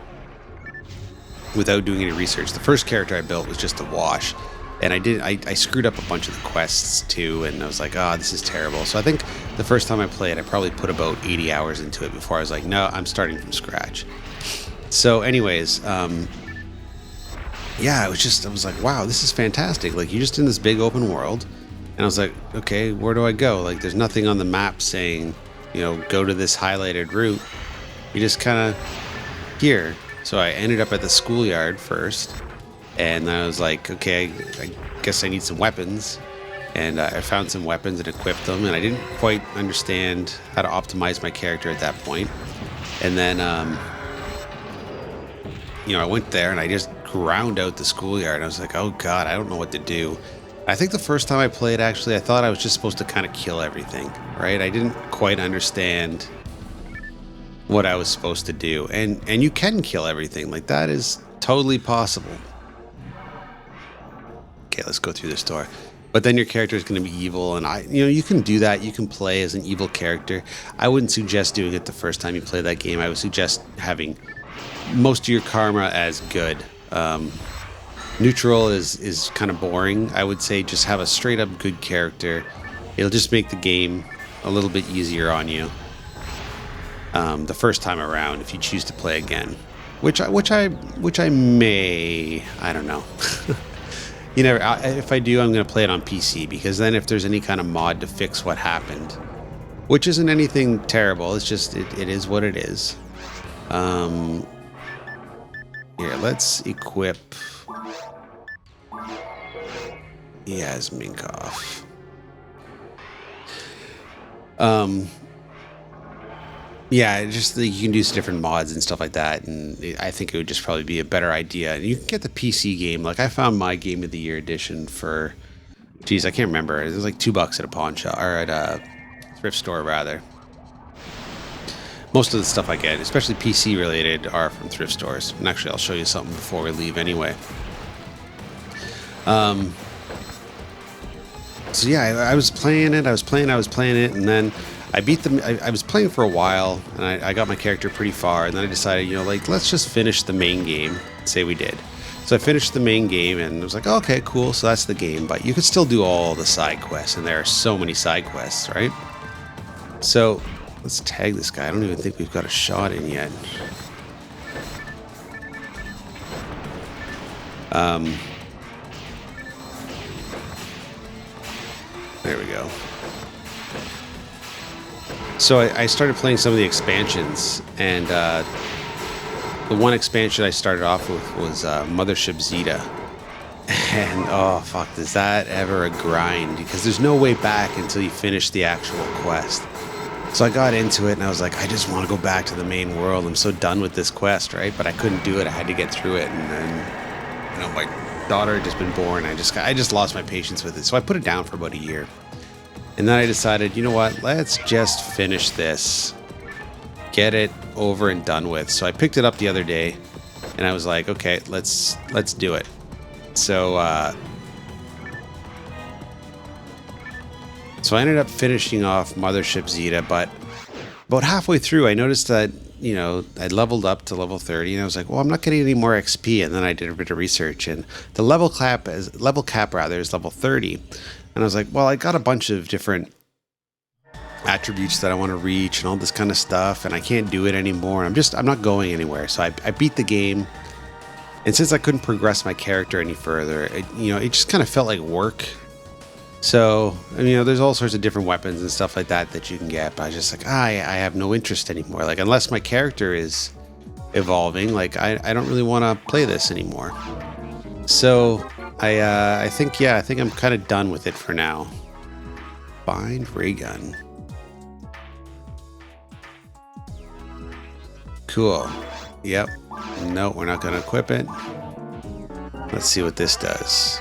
without doing any research, the first character I built was just a wash. And I screwed up a bunch of the quests too, and I was like, oh, this is terrible. So I think the first time I played, I probably put about 80 hours into it before I was like, no, I'm starting from scratch. So anyways, yeah, I was like, wow, this is fantastic. Like, you're just in this big open world. And I was like, okay, where do I go? Like, there's nothing on the map saying, you know, go to this highlighted route. You just kind of here. So I ended up at the schoolyard first. And I was like, okay, I guess I need some weapons. And I found some weapons and equipped them. And I didn't quite understand how to optimize my character at that point. And then, you know, I went there and I just ground out the schoolyard. I was like, oh God, I don't know what to do. I think the first time I played, actually, I thought I was just supposed to kind of kill everything, right? I didn't quite understand what I was supposed to do. And you can kill everything. Like, that is totally possible. Okay, let's go through this door. But then your character is going to be evil, and you know, you can do that. You can play as an evil character. I wouldn't suggest doing it the first time you play that game. I would suggest having most of your karma as good. Neutral is kind of boring. I would say just have a straight up good character. It'll just make the game a little bit easier on you the first time around if you choose to play again, which I may, I don't know. You know, if I do, I'm going to play it on PC, because then if there's any kind of mod to fix what happened, which isn't anything terrible, it's just it is what it is. Here, let's equip Yasminkov. Yeah, just you can do some different mods and stuff like that, and I think it would just probably be a better idea. And you can get the PC game. Like, I found my Game of the Year edition for, geez, I can't remember. It was like $2 at a pawn shop, or at a thrift store rather. Most of the stuff I get, especially PC related, are from thrift stores. And actually, I'll show you something before we leave anyway. So yeah, I was playing it, and then I beat them. I was playing for a while, and I got my character pretty far, and then I decided, you know, like, let's just finish the main game. Say we did. So I finished the main game, and I was like, oh, okay, cool, so that's the game. But you could still do all the side quests, and there are so many side quests, right? So let's tag this guy. I don't even think we've got a shot in yet. There we go. So I started playing some of the expansions, and the one expansion I started off with was Mothership Zeta. And oh fuck, is that ever a grind? Because there's no way back until you finish the actual quest. So I got into it, and I was like, I just want to go back to the main world. I'm so done with this quest, right? But I couldn't do it. I had to get through it, and then, you know, my daughter had just been born. I just lost my patience with it. So I put it down for about a year. And then I decided, you know what, let's just finish this. Get it over and done with. So I picked it up the other day, and I was like, okay, let's do it. So I ended up finishing off Mothership Zeta, but about halfway through, I noticed that, you know, I leveled up to level 30, and I was like, well, I'm not getting any more XP. And then I did a bit of research, and the level cap is level 30. And I was like, well, I got a bunch of different attributes that I want to reach and all this kind of stuff, and I can't do it anymore. I'm not going anywhere. So I beat the game, and since I couldn't progress my character any further, it just kind of felt like work. So, you know, there's all sorts of different weapons and stuff like that you can get, but I was just like, I have no interest anymore. Like, unless my character is evolving, like, I don't really want to play this anymore. So I think I'm kind of done with it for now. Find ray gun. Cool. Yep. No, we're not going to equip it. Let's see what this does.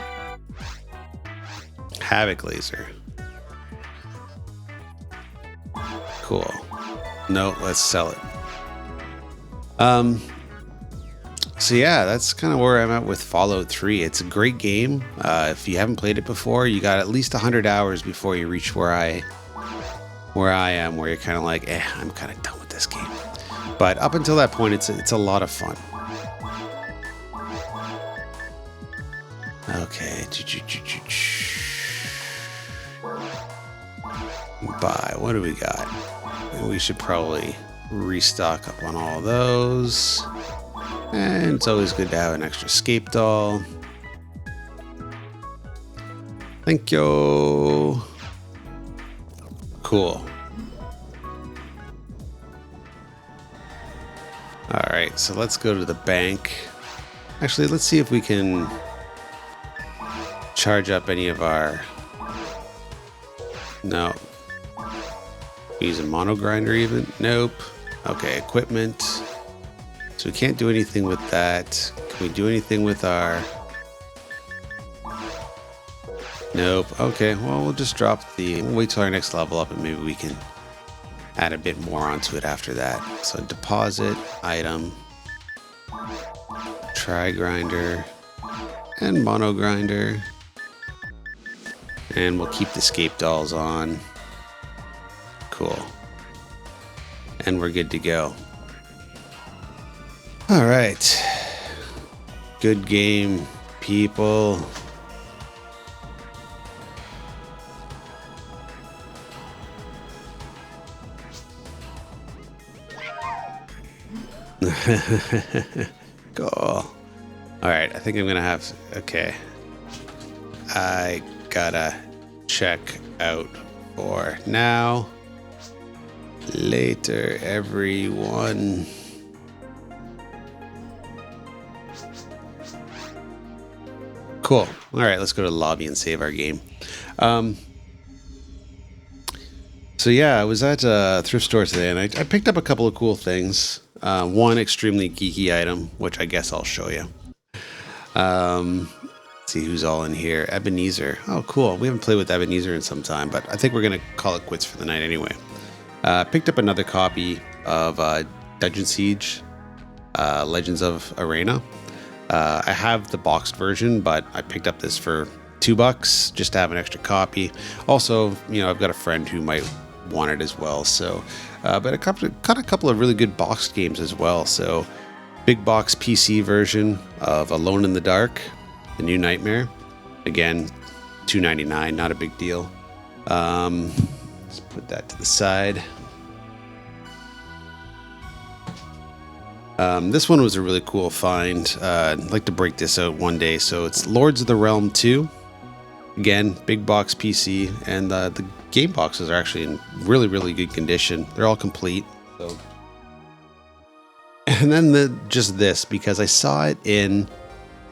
Havoc laser. Cool. No, let's sell it. So yeah, that's kind of where I'm at with Fallout 3. It's a great game. If you haven't played it before, you got at least 100 hours before you reach where I am, where you're kind of like, I'm kind of done with this game. But up until that point, it's a lot of fun. Okay. Buy. What do we got? We should probably restock up on all those. And it's always good to have an extra escape doll. Thank you. Cool. All right, so let's go to the bank. Actually, let's see if we can charge up any of our... No. Use a mono grinder even? Nope. Okay, equipment. So we can't do anything with that. Can we do anything with our... Nope. Okay, well, we'll just drop the... We'll wait till our next level up and maybe we can add a bit more onto it after that. So deposit, item, tri grinder, and mono grinder. And we'll keep the escape dolls on. Cool. And we're good to go. All right. Good game, people. Cool. All right, I think I'm gonna have to, okay. I gotta check out for now. Later, everyone. Cool. All right, let's go to the lobby and save our game. So yeah, I was at a thrift store today, and I picked up a couple of cool things. One extremely geeky item, which I guess I'll show you. Let's see who's all in here. Ebenezer. Oh, cool. We haven't played with Ebenezer in some time, but I think we're going to call it quits for the night anyway. Picked up another copy of Dungeon Siege, Legends of Arena. I have the boxed version, but I picked up this for $2 just to have an extra copy. Also, you know, I've got a friend who might want it as well. So, but got a couple of really good boxed games as well. So, big box PC version of Alone in the Dark, The New Nightmare. Again, $2.99, not a big deal. Let's put that to the side. This one was a really cool find. I'd like to break this out one day. So it's Lords of the Realm 2. Again, big box PC, and the game boxes are actually in really, really good condition. They're all complete. So, and then just this, because I saw it in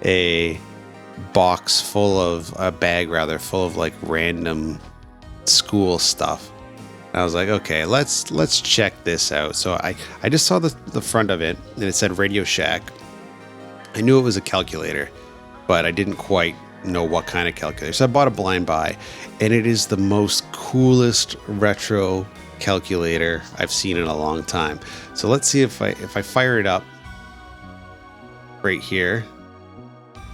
a box full of a bag full of like random school stuff. I was like, okay, let's check this out. So I just saw the front of it, and it said Radio Shack. I knew it was a calculator, but I didn't quite know what kind of calculator. So I bought a blind buy, and it is the most coolest retro calculator I've seen in a long time. So let's see if I fire it up right here.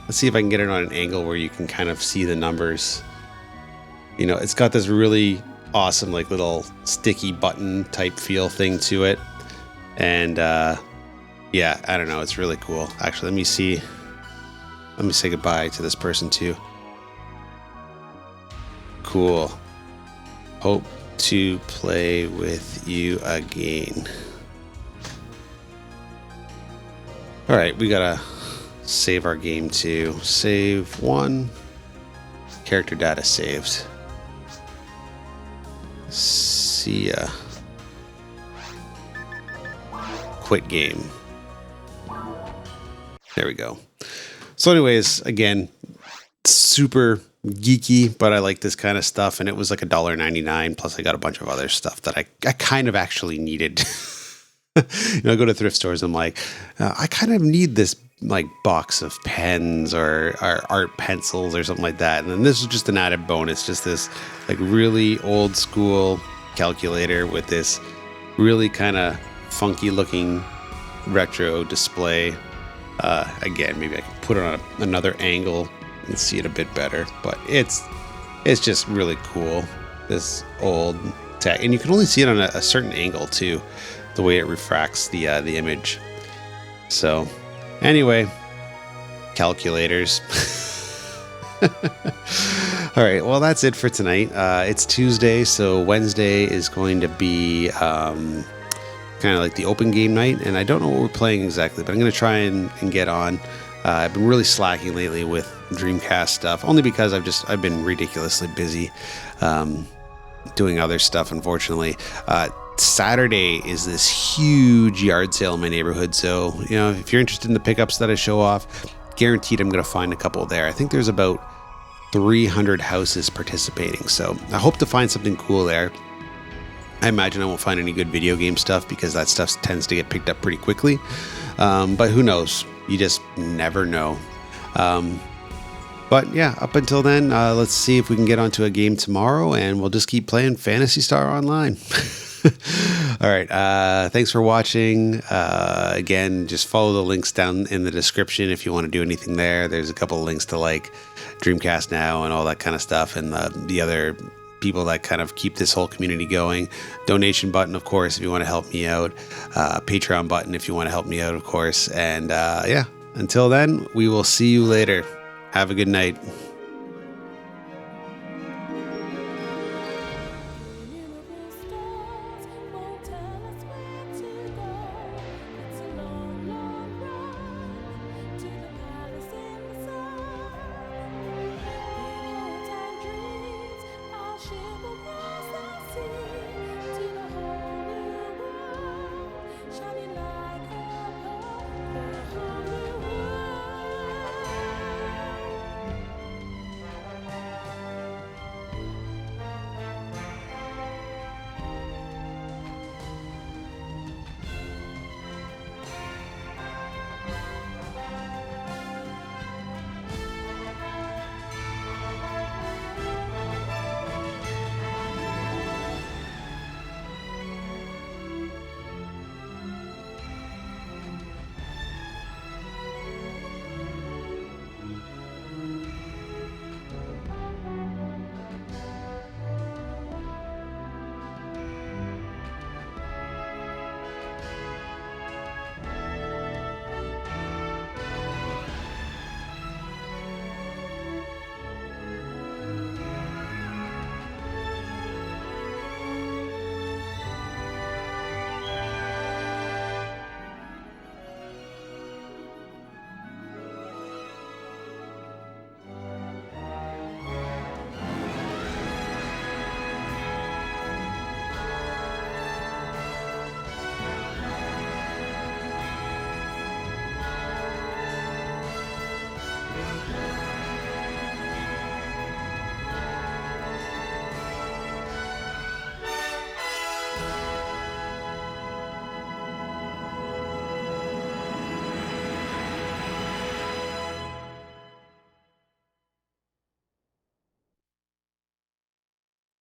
Let's see if I can get it on an angle where you can kind of see the numbers. You know, it's got this really awesome like little sticky button type feel thing to it, and yeah, I don't know, it's really cool. Actually, let me say goodbye to this person too. Cool. Hope to play with you again. All right, we gotta save our game too. Save one. Character data saved. See ya. Quit game. There we go. So anyways, again, super geeky, but I like this kind of stuff, and it was like $1.99, plus I got a bunch of other stuff that I kind of actually needed. I go to thrift stores. I'm like, I kind of need this like box of pens or art pencils or something like that. And then this is just an added bonus, just this like really old school calculator with this really kind of funky looking retro display. Again, maybe I can put it on another angle and see it a bit better, but it's just really cool. This old tech, and you can only see it on a certain angle too, the way it refracts the image. So anyway, calculators. All right, well, that's it for tonight. It's Tuesday, so Wednesday is going to be kind of like the open game night, and I don't know what we're playing exactly, but I'm going to try and get on. I've been really slacking lately with Dreamcast stuff, only because I've been ridiculously busy doing other stuff, unfortunately. Saturday is this huge yard sale in my neighborhood, so if you're interested in the pickups that I show off, guaranteed I'm going to find a couple there. I think there's about 300 houses participating, so I hope to find something cool there. I imagine I won't find any good video game stuff because that stuff tends to get picked up pretty quickly, but who knows? You just never know. But yeah, up until then, let's see if we can get onto a game tomorrow, and we'll just keep playing Phantasy Star Online. All right. Thanks for watching. Again, just follow the links down in the description if you want to do anything there. There's a couple of links to like Dreamcast Now and all that kind of stuff, and the other people that kind of keep this whole community going. Donation button, of course, if you want to help me out. Patreon button if you want to help me out, of course. And yeah, until then, we will see you later. Have a good night.